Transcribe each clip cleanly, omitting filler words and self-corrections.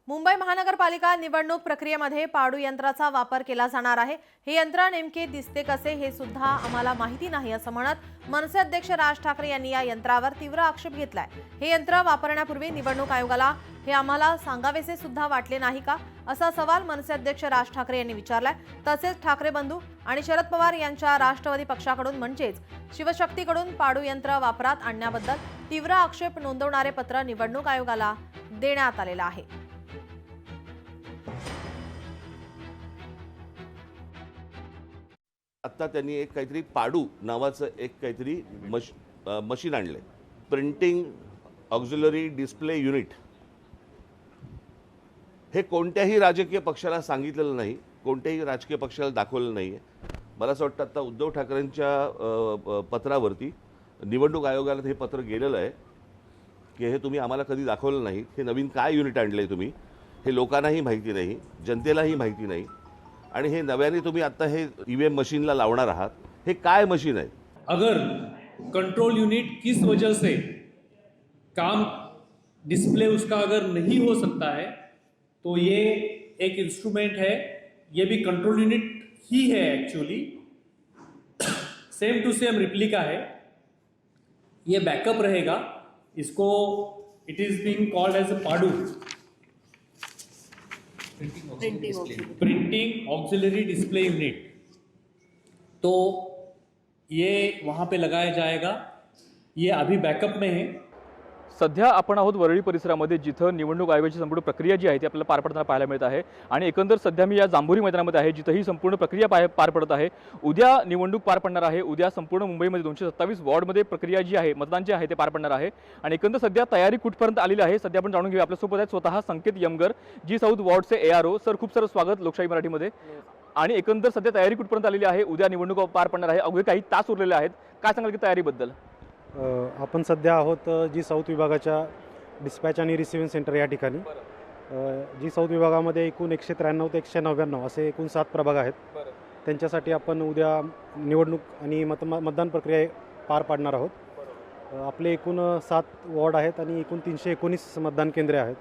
मुंबई महानगरपालिका निवडणूक प्रक्रियेमध्ये पाडू यंत्राचा वापर केला जाणार आहे। हे यंत्र नेमके दिसते कसे हे सुद्धा आम्हाला माहिती नाही असं म्हणत मनसे अध्यक्ष राज ठाकरे यांनी या यंत्रावर तीव्र आक्षेप घेतलाय। हे यंत्र वापरण्यापूर्वी निवडणूक आयोगाला हे आम्हाला सांगावेसे सुद्धा वाटले नाही का असा सवाल मनसे अध्यक्ष राज ठाकरे यांनी विचारलाय। तसेच ठाकरे बंधू आणि शरद पवार यांच्या राष्ट्रवादी पक्षाकडून म्हणजेच शिवशक्तीकडून पाडू यंत्र वापरात आणण्याबद्दल तीव्र आक्षेप नोंदवणारे पत्र निवडणूक आयोगाला देण्यात आलेलं आहे। आता त्यांनी एक काहीतरी पाडू नावाचं एक काहीतरी मशीन आणले, प्रिंटिंग ऑक्झिलरी डिस्प्ले युनिट। हे कोणत्याही राजकीय पक्षाला सांगितलेलं नाही, कोणत्याही राजकीय पक्षाला दाखवलेलं नाही। मला असं वाटतं आता उद्धव ठाकरेंच्या पत्रावरती निवडणूक आयोगाला हे पत्र गेलेलं आहे की हे तुम्ही आम्हाला कधी दाखवलं नाही। हे नवीन काय युनिट आणलंय तुम्ही, हे लोकांनाही माहिती नाही, जनतेलाही माहिती नाही, आणि हे नव्याने तुम्ही आता हे ईवीएम मशीनला लावणार आहात। हे काय मशीन आहे? अगर कंट्रोल यूनिट किस वजह से काम डिस्प्ले उसका अगर नहीं हो सकता है तो ये एक इंस्ट्रूमेंट है, ये भी कंट्रोल यूनिट ही है actually, same to same replica है। ये बैकअप रहेगा, इसको it is being called as a पाडू, प्रिंटिंग ऑक्सिलरी डिस्प्ले यूनिट। तो ये वहाँ पे लगाया जाएगा, ये अभी बैकअप में है। सध्या आपण आहोत वरळी परिसरामध्ये, जिथं निवडणूक आयोगाची संपूर्ण प्रक्रिया जी आहे ती आपल्याला पार पडताना पाहायला मिळत आहे। आणि एकंदर सध्या मी या जांभुरी मैदानामध्ये आहे, जिथं ही संपूर्ण प्रक्रिया पार पडत आहे। उद्या निवडणूक पार पडणार आहे। उद्या संपूर्ण मुंबईमध्ये 227 वॉर्डमध्ये प्रक्रिया जी आहे, मतदान जे आहे ते पार पडणार आहे। आणि एकंदर सध्या तयारी कुठपर्यंत आलेली आहे सध्या आपण जाणून घेऊया। आपल्यासोबत आहेत स्वतः संकेत यमगर, जी साऊथ वॉर्डचे ARO। सर, खूप सारं स्वागत लोकशाही मराठीमध्ये। आणि एकंदर सध्या तयारी कुठपर्यंत आलेली आहे? उद्या निवडणूक पार पडणार आहे, अवघे काही तास उरलेले आहेत, काय सांगाल की तयारीबद्दल? आपण सध्या आहोत जी साऊथ विभागाच्या डिस्पॅच आणि रिसिव्हिंग सेंटर या ठिकाणी। जी साऊथ विभागामध्ये एकूण 193 ते 199 असे एकूण 7 प्रभाग आहेत। त्यांच्यासाठी आपण उद्या निवडणूक आणि मतदान प्रक्रिया पार पाडणार आहोत। आपले एकूण 7 वॉर्ड आहेत आणि एकूण 319 मतदान केंद्रे आहेत।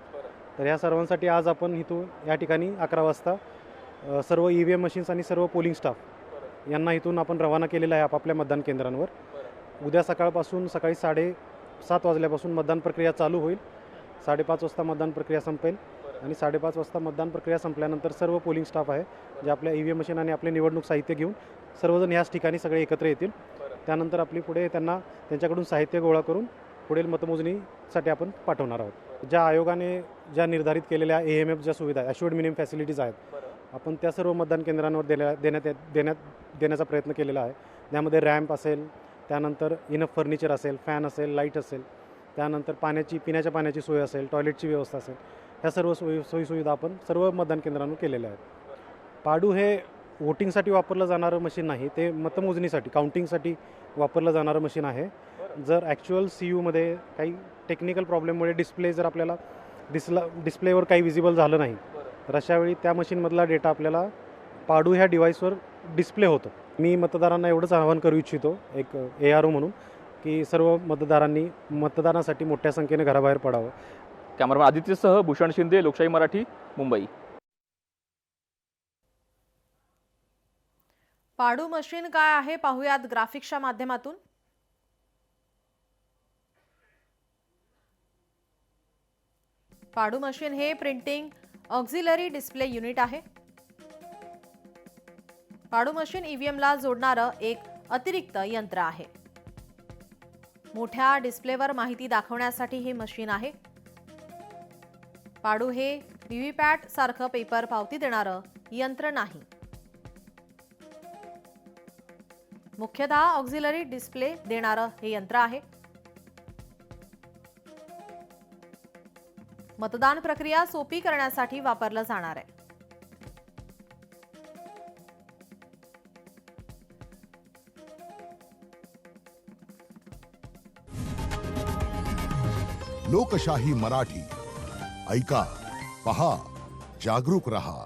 तर ह्या सर्वांसाठी आज आपण इथून या ठिकाणी 11 वाजता सर्व EVM मशीन्स आणि सर्व पोलिंग स्टाफ यांना इथून आपण रवाना केलेलं आहे आपापल्या मतदान केंद्रांवर। उद्या सकाळपासून सकाळी 7:30 वाजल्यापासून मतदान प्रक्रिया चालू होईल। 5:30 वाजता मतदान प्रक्रिया संपेल आणि 5:30 वाजता मतदान प्रक्रिया संपल्यानंतर सर्व पोलिंग स्टाफ आहे जे आपल्या EVM मशीन आणि आपले निवडणूक साहित्य घेऊन सर्वजण याच ठिकाणी सगळे एकत्र येतील। त्यानंतर आपली पुढे त्यांना त्यांच्याकडून साहित्य गोळा करून पुढील मतमोजणीसाठी आपण पाठवणार आहोत। ज्या आयोगाने ज्या निर्धारित केलेल्या AMF ज्या सुविधा आहेत, ॲश्युअर्ड मिनिमम फॅसिलिटीज आहेत, आपण त्या सर्व मतदान केंद्रांवर देण्याचा प्रयत्न केलेला आहे। त्यामध्ये रॅम्प असेल, त्यानंतर इनफ फर्निचर असेल, फॅन असेल, लाईट असेल, त्यानंतर पिण्याच्या पाण्याची सोय असेल, टॉयलेटची व्यवस्था असेल, ह्या सर्व सोयीसुविधा आपण सर्व मतदान केंद्रांवर केलेल्या आहेत। पाडू हे वोटिंगसाठी वापरलं जाणारं मशीन नाही, ते मतमोजणीसाठी काउंटिंगसाठी वापरलं जाणारं मशीन आहे। जर ॲक्च्युअल CUमध्ये काही टेक्निकल प्रॉब्लेममुळे डिस्प्ले जर आपल्याला डिस्प्लेवर काही विजिबल झालं नाही तर अशावेळी त्या मशीनमधला डेटा आपल्याला पाडू ह्या डिव्हाइसवर डिस्प्ले होतो। मी मतदारांना एवढंच आवाहन करू इच्छितो एक ARO म्हणून की सर्व मतदारांनी मतदानासाठी मोठ्या संख्येने घराबाहेर पडावं। कॅमेरामॅन आदित्यसह भूषण शिंदे, लोकशाही मराठी, मुंबई। पाडू मशीन काय आहे पाहूयात ग्राफिक्सच्या माध्यमातून। पाडू मशीन हे प्रिंटिंग ऑक्झिलरी डिस्प्ले युनिट आहे। पाडू मशीन EVM ला जोडणारं एक अतिरिक्त यंत्र आहे। मोठ्या डिस्प्लेवर माहिती दाखवण्यासाठी हे मशीन आहे। पाडू हे VVPAT सारखं पेपर पावती देणारं यंत्र नाही। मुख्यतः ऑक्झिलरी डिस्प्ले देणारं हे यंत्र आहे। मतदान प्रक्रिया सोपी करण्यासाठी वापरलं जाणार आहे। लोकशाही मराठी ऐका, पहा, जागरूक रहा।